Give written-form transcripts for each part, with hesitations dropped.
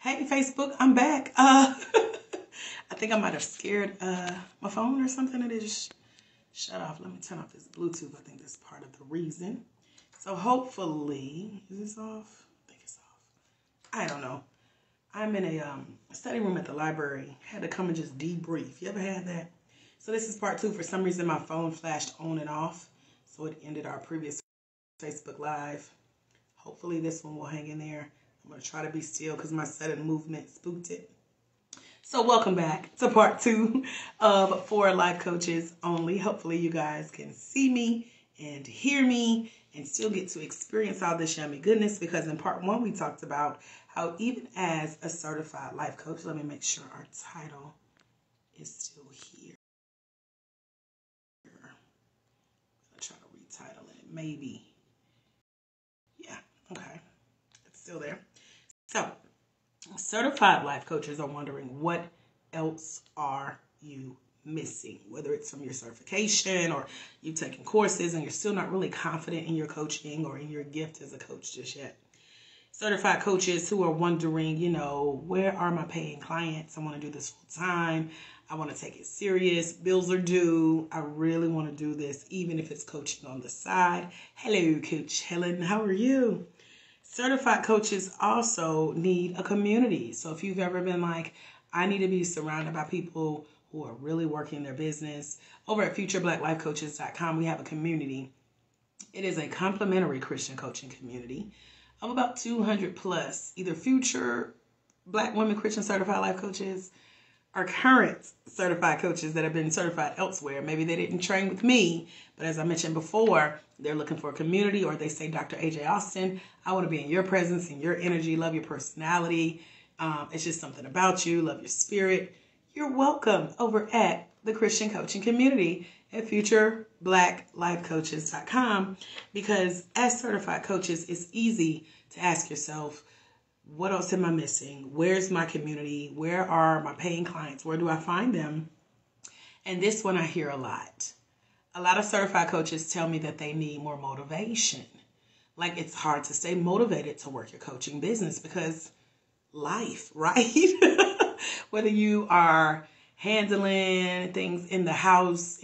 Hey Facebook, I'm back. I think I might have scared my phone or something, and it just shut off. Let me turn off this Bluetooth. I think that's part of the reason. So hopefully, is this off? I think it's off. I don't know. I'm in a study room at the library. Had to come and just debrief. You ever had that? So this is part 2. For some reason, my phone flashed on and off, so it ended our previous Facebook Live. Hopefully this one will hang in there. I'm going to try to be still because my sudden movement spooked it. So welcome back to part 2 of For Life Coaches Only. Hopefully you guys can see me and hear me and still get to experience all this yummy goodness, because in part 1 we talked about how even as a certified life coach, let me make sure our title is still here. I'm going to try to retitle it. Maybe. Yeah, okay. It's still there. So, certified life coaches are wondering, what else are you missing? Whether it's from your certification or you've taken courses and you're still not really confident in your coaching or in your gift as a coach just yet. Certified coaches who are wondering, where are my paying clients? I want to do this full time. I want to take it serious. Bills are due. I really want to do this, even if it's coaching on the side. Hello, Coach Helen. How are you? Certified coaches also need a community. So if you've ever been like, I need to be surrounded by people who are really working their business, over at futureblackLifeCoaches.com, we have a community. It is a complimentary Christian coaching community of about 200 plus, either future Black women Christian certified life coaches or current certified coaches that have been certified elsewhere. Maybe they didn't train with me, but as I mentioned before, they're looking for a community, or they say, Dr. AJ Austin, I want to be in your presence, in your energy, love your personality. It's just something about you, love your spirit. You're welcome over at the Christian coaching community at futureblackLifeCoaches.com, because as certified coaches, it's easy to ask yourself, what else am I missing? Where's my community? Where are my paying clients? Where do I find them? And this one I hear a lot. A lot of certified coaches tell me that they need more motivation. Like, it's hard to stay motivated to work your coaching business because life, right? Whether you are handling things in the house,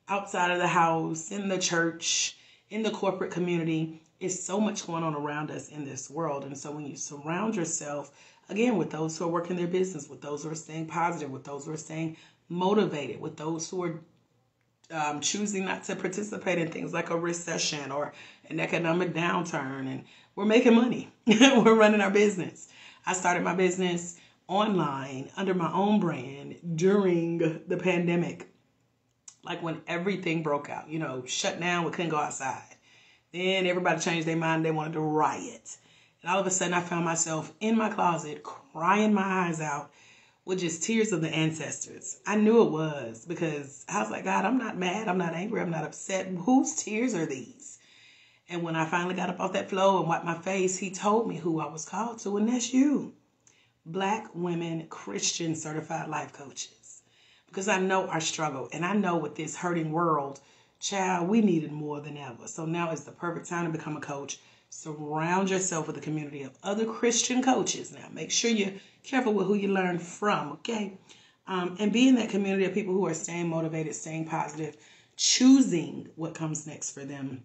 outside of the house, in the church, in the corporate community, is so much going on around us in this world. And so when you surround yourself, again, with those who are working their business, with those who are staying positive, with those who are staying motivated, with those who are choosing not to participate in things like a recession or an economic downturn, and we're making money. We're running our business. I started my business online under my own brand during the pandemic, like when everything broke out, shut down, we couldn't go outside. Then everybody changed their mind. They wanted to riot. And all of a sudden I found myself in my closet crying my eyes out with just tears of the ancestors. I knew it was, because I was like, God, I'm not mad. I'm not angry. I'm not upset. Whose tears are these? And when I finally got up off that floor and wiped my face, he told me who I was called to, and that's you. Black women, Christian certified life coaches. Because I know our struggle, and I know with this hurting world, child, we need it more than ever. So now is the perfect time to become a coach. Surround yourself with a community of other Christian coaches. Now, make sure you're careful with who you learn from, okay? And be in that community of people who are staying motivated, staying positive, choosing what comes next for them,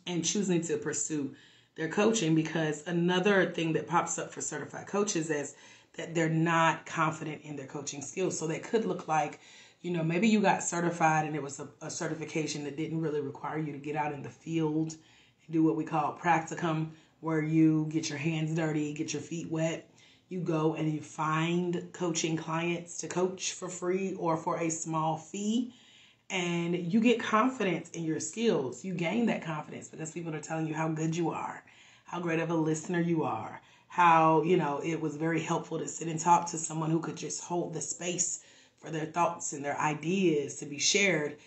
and choosing to pursue their coaching. Because another thing that pops up for certified coaches is that they're not confident in their coaching skills. So that could look like, maybe you got certified and it was a certification that didn't really require you to get out in the field and do what we call practicum, where you get your hands dirty, get your feet wet. You go and you find coaching clients to coach for free or for a small fee, and you get confidence in your skills. You gain that confidence because people are telling you how good you are, how great of a listener you are, how, it was very helpful to sit and talk to someone who could just hold the space for their thoughts and their ideas to be shared.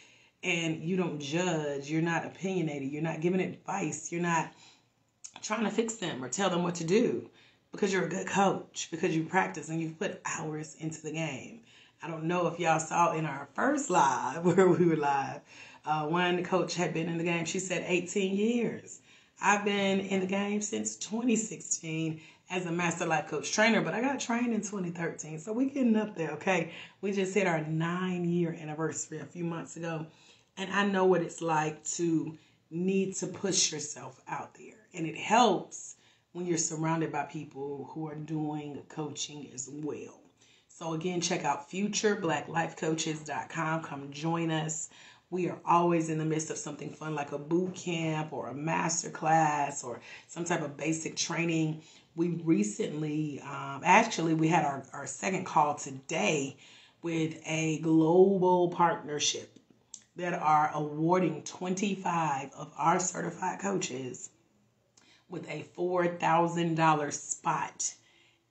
And you don't judge, you're not opinionated, you're not giving advice, you're not trying to fix them or tell them what to do, because you're a good coach, because you practice and you've put hours into the game. I don't know if y'all saw in our first live, where we were live, one coach had been in the game, she said 18 years. I've been in the game since 2016, as a master life coach trainer, but I got trained in 2013. So we're getting up there, okay? We just hit our 9-year anniversary a few months ago. And I know what it's like to need to push yourself out there. And it helps when you're surrounded by people who are doing coaching as well. So again, check out futurebblacklifecoaches.com. Come join us. We are always in the midst of something fun like a boot camp or a master class or some type of basic training. We recently, we had our second call today with a global partnership that are awarding 25 of our certified coaches with a $4,000 spot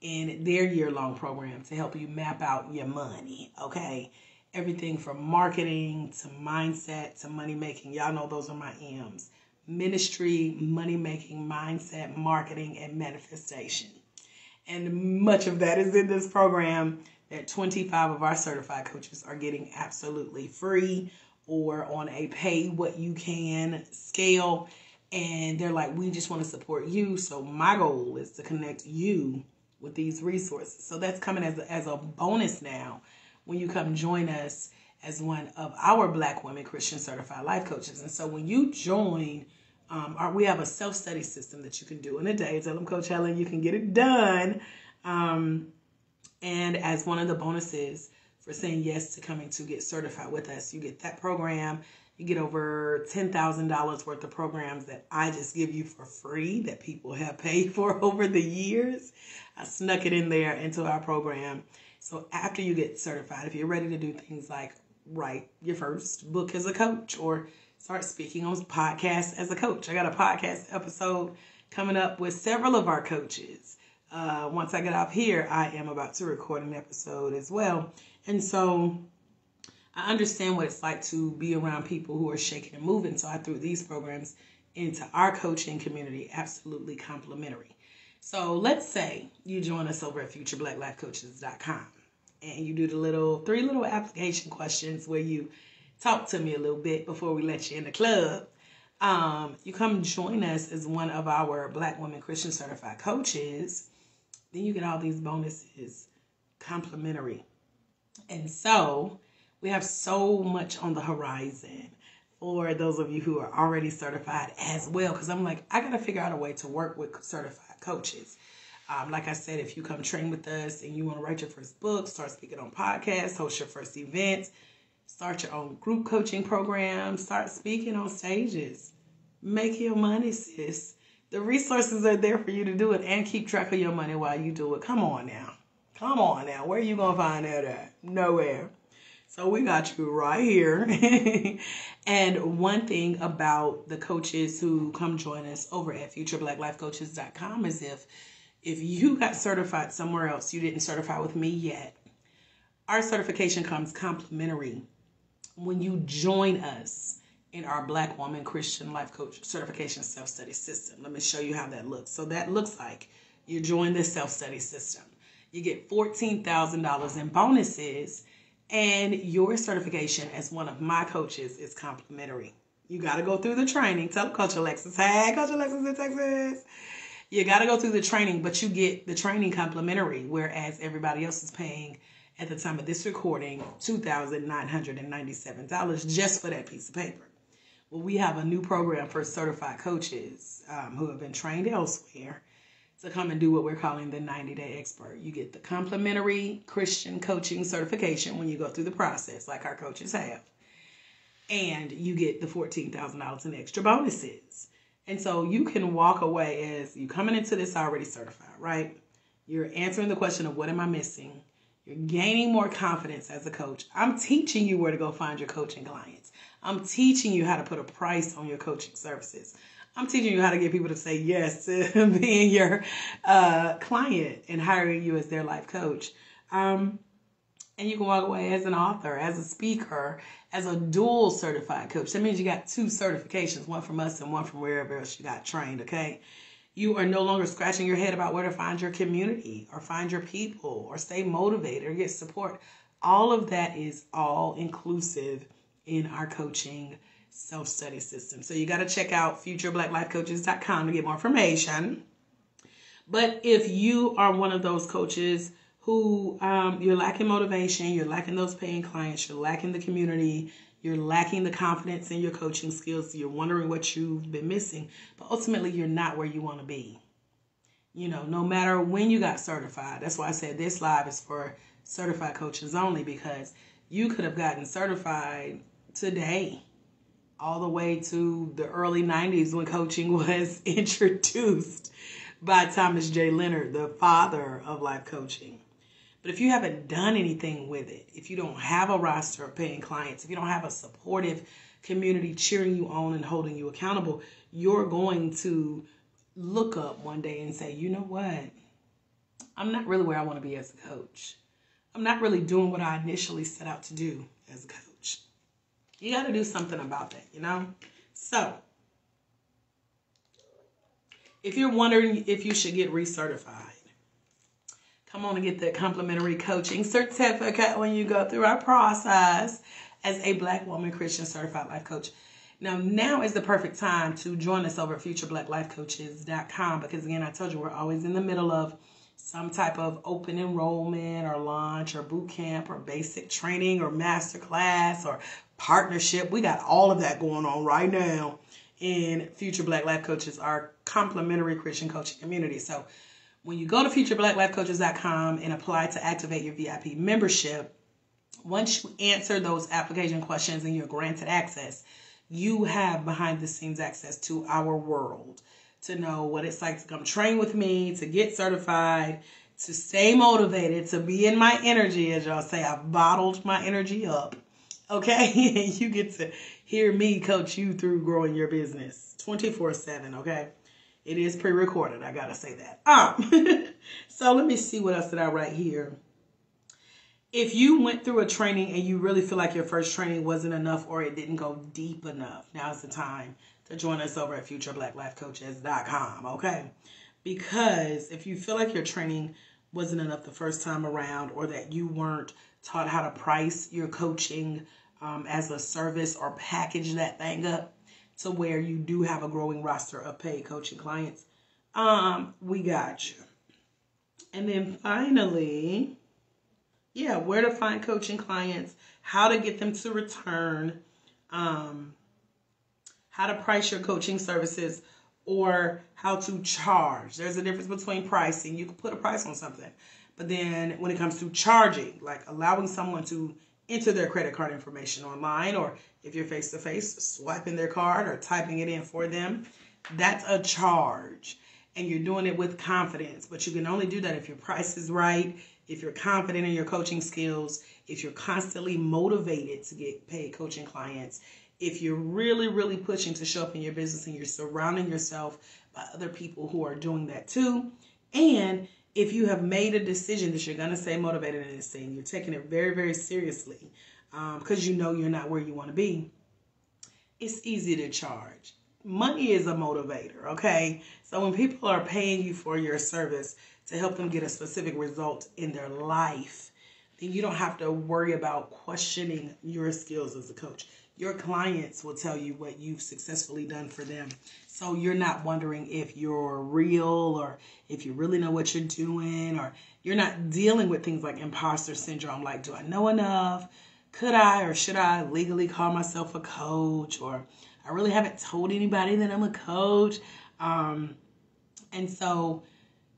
in their year-long program to help you map out your money, okay? Everything from marketing to mindset to money-making. Y'all know those are my M's. Ministry, money-making, mindset, marketing, and manifestation. And much of that is in this program that 25 of our certified coaches are getting absolutely free or on a pay-what-you-can scale. And they're like, we just want to support you. So my goal is to connect you with these resources. So that's coming as a bonus now when you come join us as one of our Black women Christian certified life coaches. And so when you join, we have a self-study system that you can do in a day. Tell them, Coach Helen, you can get it done. And as one of the bonuses for saying yes to coming to get certified with us, you get that program. You get over $10,000 worth of programs that I just give you for free that people have paid for over the years. I snuck it in there into our program. So after you get certified, if you're ready to do things like write your first book as a coach or start speaking on podcasts as a coach. I got a podcast episode coming up with several of our coaches. Once I get off here, I am about to record an episode as well. And so I understand what it's like to be around people who are shaking and moving. So I threw these programs into our coaching community, absolutely complimentary. So let's say you join us over at futurebblacklifecoaches.com and you do the three little application questions where you talk to me a little bit before we let you in the club. You come join us as one of our Black women Christian certified coaches. Then you get all these bonuses complimentary. And so we have so much on the horizon for those of you who are already certified as well. Because I'm like, I got to figure out a way to work with certified coaches. Like I said, if you come train with us and you want to write your first book, start speaking on podcasts, host your first event, start your own group coaching program, start speaking on stages, make your money, sis. The resources are there for you to do it and keep track of your money while you do it. Come on now. Where are you going to find that at? Nowhere. So we got you right here. And one thing about the coaches who come join us over at futurebblacklifecoaches.com is if you got certified somewhere else, you didn't certify with me yet, our certification comes complimentary when you join us in our Black woman Christian life coach certification self-study system. Let me show you how that looks. So that looks like you join this self-study system. You get $14,000 in bonuses, and your certification as one of my coaches is complimentary. You got to go through the training. Tell Coach Alexis, hey, Coach Alexis in Texas. You got to go through the training, but you get the training complimentary, whereas everybody else is paying, at the time of this recording, $2,997 just for that piece of paper. Well, we have a new program for certified coaches who have been trained elsewhere to come and do what we're calling the 90-day expert. You get the complimentary Christian coaching certification when you go through the process, like our coaches have. And you get the $14,000 in extra bonuses. And so you can walk away as you coming into this already certified, right? You're answering the question of what am I missing? You're gaining more confidence as a coach. I'm teaching you where to go find your coaching clients. I'm teaching you how to put a price on your coaching services. I'm teaching you how to get people to say yes to being your client and hiring you as their life coach. And you can walk away as an author, as a speaker, as a dual certified coach. That means you got 2 certifications, one from us and one from wherever else you got trained, okay? You are no longer scratching your head about where to find your community or find your people or stay motivated or get support. All of that is all inclusive in our coaching self-study system. So you got to check out futurebblacklifecoaches.com to get more information. But if you are one of those coaches who you're lacking motivation, you're lacking those paying clients, you're lacking the community, you're lacking the confidence in your coaching skills, you're wondering what you've been missing, but ultimately you're not where you want to be. You know, no matter when you got certified. That's why I said this live is for certified coaches only, because you could have gotten certified today, all the way to the early 90s when coaching was introduced by Thomas J. Leonard, the father of life coaching. But if you haven't done anything with it, if you don't have a roster of paying clients, if you don't have a supportive community cheering you on and holding you accountable, you're going to look up one day and say, you know what? I'm not really where I want to be as a coach. I'm not really doing what I initially set out to do as a coach. You got to do something about that, you know? So, if you're wondering if you should get recertified, come on and get that complimentary coaching certificate when you go through our process as a Black woman Christian certified life coach. Now is the perfect time to join us over at futureblackLifeCoaches.com, because again, I told you we're always in the middle of some type of open enrollment or launch or boot camp or basic training or master class or partnership. We got all of that going on right now in Future Black Life Coaches, our complimentary Christian coaching community. So when you go to futureblackLifeCoaches.com and apply to activate your VIP membership, once you answer those application questions and you're granted access, you have behind the scenes access to our world, to know what it's like to come train with me, to get certified, to stay motivated, to be in my energy. As y'all say, I've bottled my energy up. Okay? And you get to hear me coach you through growing your business 24/7. Okay? It is pre-recorded. I got to say that. So let me see what else did I write here. If you went through a training and you really feel like your first training wasn't enough or it didn't go deep enough, now's the time to join us over at futurebblacklifecoaches.com, okay? Because if you feel like your training wasn't enough the first time around, or that you weren't taught how to price your coaching as a service or package that thing up to where you do have a growing roster of paid coaching clients, we got you. And then finally, where to find coaching clients, how to get them to return, how to price your coaching services, or how to charge. There's a difference between pricing. You can put a price on something. But then when it comes to charging, like allowing someone to enter their credit card information online, or if you're face-to-face, swiping their card or typing it in for them, that's a charge. And you're doing it with confidence. But you can only do that if your price is right, if you're confident in your coaching skills, if you're constantly motivated to get paid coaching clients, if you're really, really pushing to show up in your business and you're surrounding yourself by other people who are doing that too, and if you have made a decision that you're going to stay motivated in this thing, you're taking it very, very seriously because you know you're not where you want to be, it's easy to charge. Money is a motivator, okay? So when people are paying you for your service to help them get a specific result in their life, then you don't have to worry about questioning your skills as a coach. Your clients will tell you what you've successfully done for them. So you're not wondering if you're real or if you really know what you're doing, or you're not dealing with things like imposter syndrome, like, do I know enough? Could I or should I legally call myself a coach? Or I really haven't told anybody that I'm a coach. And so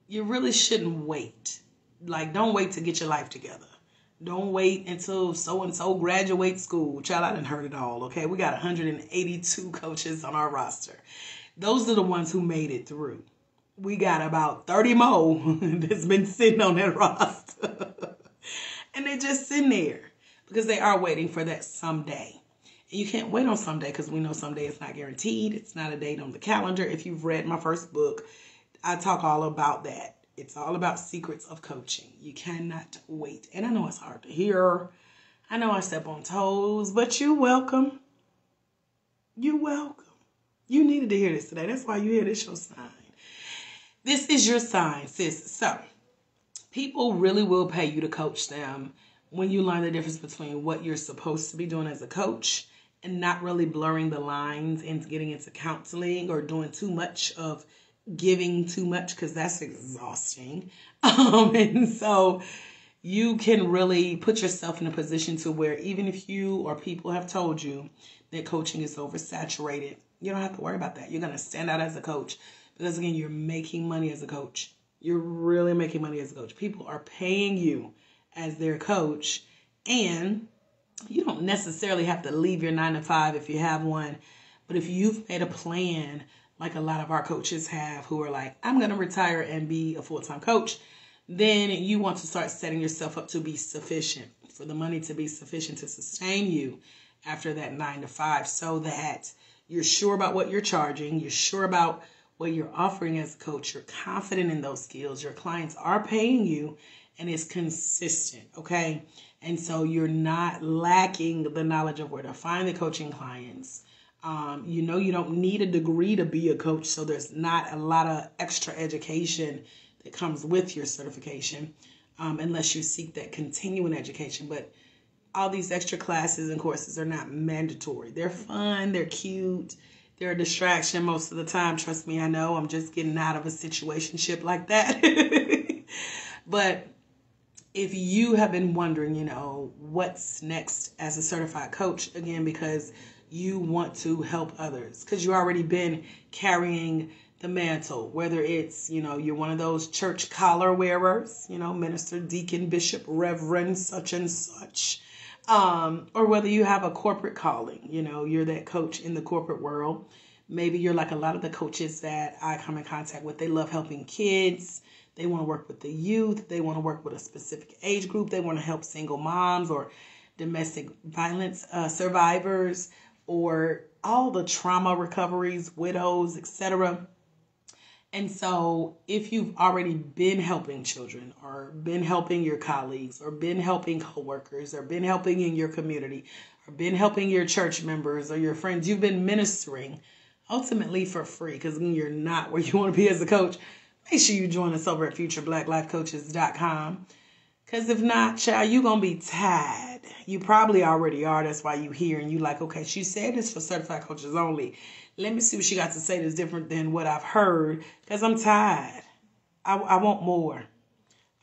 you really shouldn't wait. Like, don't wait to get your life together. Don't wait until so-and-so graduates school. Child, I done heard it all, okay? We got 182 coaches on our roster. Those are the ones who made it through. We got about 30 more that's been sitting on that roster. And they're just sitting there because they are waiting for that someday. And you can't wait on someday because we know someday is not guaranteed. It's not a date on the calendar. If you've read my first book, I talk all about that. It's all about secrets of coaching. You cannot wait. And I know it's hard to hear. I know I step on toes, but you're welcome. You're welcome. You needed to hear this today. That's why you hear this, your sign. This is your sign, sis. So, people really will pay you to coach them when you learn the difference between what you're supposed to be doing as a coach and not really blurring the lines and getting into counseling or doing too much of giving too much, because that's exhausting. And so you can really put yourself in a position to where even if you or people have told you that coaching is oversaturated, you don't have to worry about that. You're going to stand out as a coach because, again, you're making money as a coach. You're really making money as a coach. People are paying you as their coach, and you don't necessarily have to leave your 9-to-5 if you have one. But if you've made a plan, like a lot of our coaches have, who are like, I'm going to retire and be a full-time coach, then you want to start setting yourself up to be sufficient, for the money to be sufficient to sustain you after that 9-to-5, so that you're sure about what you're charging, you're sure about what you're offering as a coach, you're confident in those skills, your clients are paying you, and it's consistent, okay? And so you're not lacking the knowledge of where to find the coaching clients. You know, you don't need a degree to be a coach, so there's not a lot of extra education that comes with your certification, unless you seek that continuing education. But all these extra classes and courses are not mandatory. They're fun, they're cute, they're a distraction most of the time. Trust me, I know. I'm just getting out of a situationship like that. But if you have been wondering, you know, what's next as a certified coach, again, because you want to help others, because you've already been carrying the mantle, whether it's, you know, you're one of those church collar wearers, you know, minister, deacon, bishop, reverend, such and such, or whether you have a corporate calling, you know, you're that coach in the corporate world. Maybe you're like a lot of the coaches that I come in contact with. They love helping kids. They want to work with the youth. They want to work with a specific age group. They want to help single moms or domestic violence survivors, or all the trauma recoveries, widows, etc. And so if you've already been helping children, or been helping your colleagues, or been helping coworkers, or been helping in your community, or been helping your church members or your friends, you've been ministering ultimately for free, because you're not where you want to be as a coach, make sure you join us over at futurebblacklifecoaches.com. Because if not, child, you're going to be tired. You probably already are. That's why you here and you like, okay, she said this for certified coaches only. Let me see what she got to say that's different than what I've heard, because I'm tired. I want more.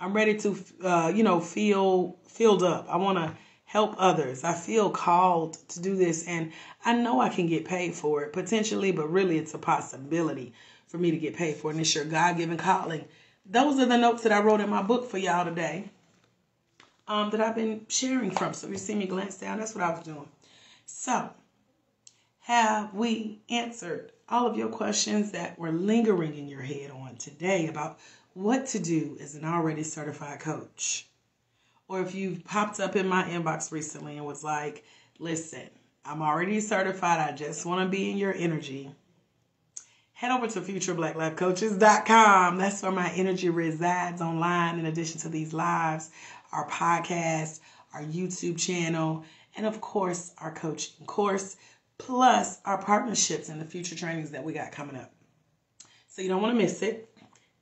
I'm ready to, feel filled up. I want to help others. I feel called to do this, and I know I can get paid for it, potentially, but really it's a possibility for me to get paid for it, and it's your God-given calling. Those are the notes that I wrote in my book for y'all today, that I've been sharing from. So if you see me glance down, that's what I was doing. So, have we answered all of your questions that were lingering in your head on today about what to do as an already certified coach? Or if you've popped up in my inbox recently and was like, listen, I'm already certified, I just want to be in your energy, head over to futurebblacklifecoaches.com. That's where my energy resides online, in addition to these lives, our podcast, our YouTube channel, and of course, our coaching course, plus our partnerships and the future trainings that we got coming up. So you don't want to miss it.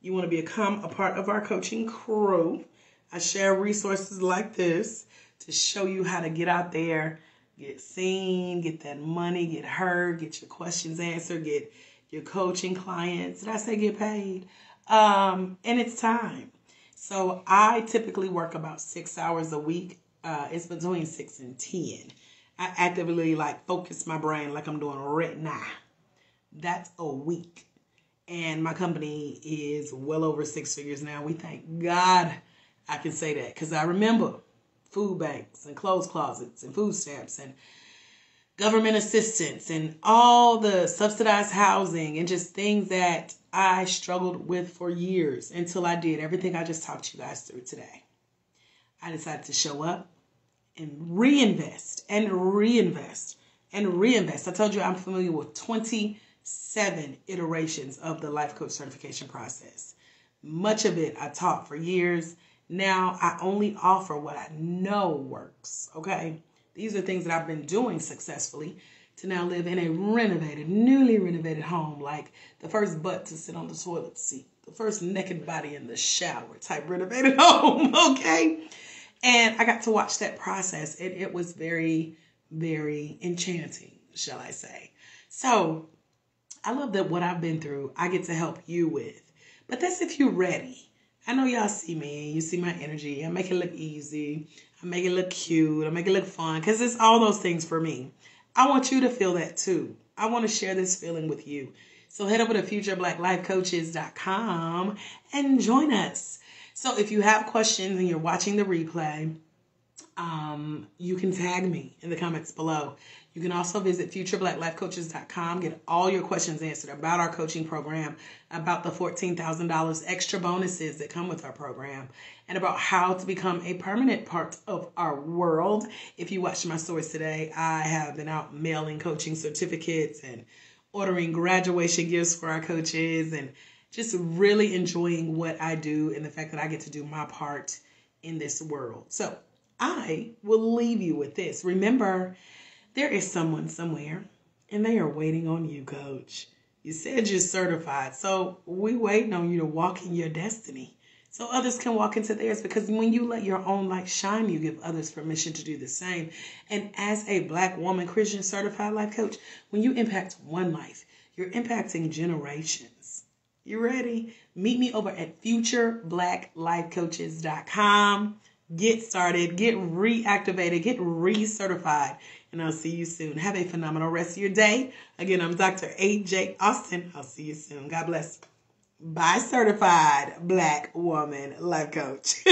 You want to become a part of our coaching crew. I share resources like this to show you how to get out there, get seen, get that money, get heard, get your questions answered, get your coaching clients. Did I say get paid? And it's time. So I typically work about 6 hours a week. It's between 6 and 10. I actively focus my brain like I'm doing right now. That's a week. And my company is well over 6 figures now. We thank God I can say that, because I remember food banks and clothes closets and food stamps and government assistance and all the subsidized housing and just things that I struggled with for years, until I did everything I just talked you guys through today. I decided to show up and reinvest and reinvest and reinvest. I told you I'm familiar with 27 iterations of the life coach certification process. Much of it I taught for years. Now I only offer what I know works, okay? These are things that I've been doing successfully to now live in a renovated, newly renovated home, like the first butt to sit on the toilet seat, the first naked body in the shower type renovated home, okay? And I got to watch that process. It was very, very enchanting, shall I say. So I love that what I've been through, I get to help you with. But that's if you're ready. I know y'all see me. You see my energy. I make it look easy. I make it look cute. I make it look fun. Because it's all those things for me. I want you to feel that too. I want to share this feeling with you. So head over to futureblackLifeCoaches.com and join us. So if you have questions and you're watching the replay, you can tag me in the comments below. You can also visit futurebblacklifecoaches.com, get all your questions answered about our coaching program, about the $14,000 extra bonuses that come with our program, and about how to become a permanent part of our world. If you watched my stories today, I have been out mailing coaching certificates and ordering graduation gifts for our coaches and just really enjoying what I do and the fact that I get to do my part in this world. So I will leave you with this. Remember, there is someone somewhere, and they are waiting on you, coach. You said you're certified, so we waiting on you to walk in your destiny so others can walk into theirs, because when you let your own light shine, you give others permission to do the same. And as a Black woman, Christian certified life coach, when you impact one life, you're impacting generations. You ready? Meet me over at futurebblacklifecoaches.com. Get started, get reactivated, get recertified, and I'll see you soon. Have a phenomenal rest of your day. Again, I'm Dr. A.J. Austin. I'll see you soon. God bless. Bye, certified Black woman life coach.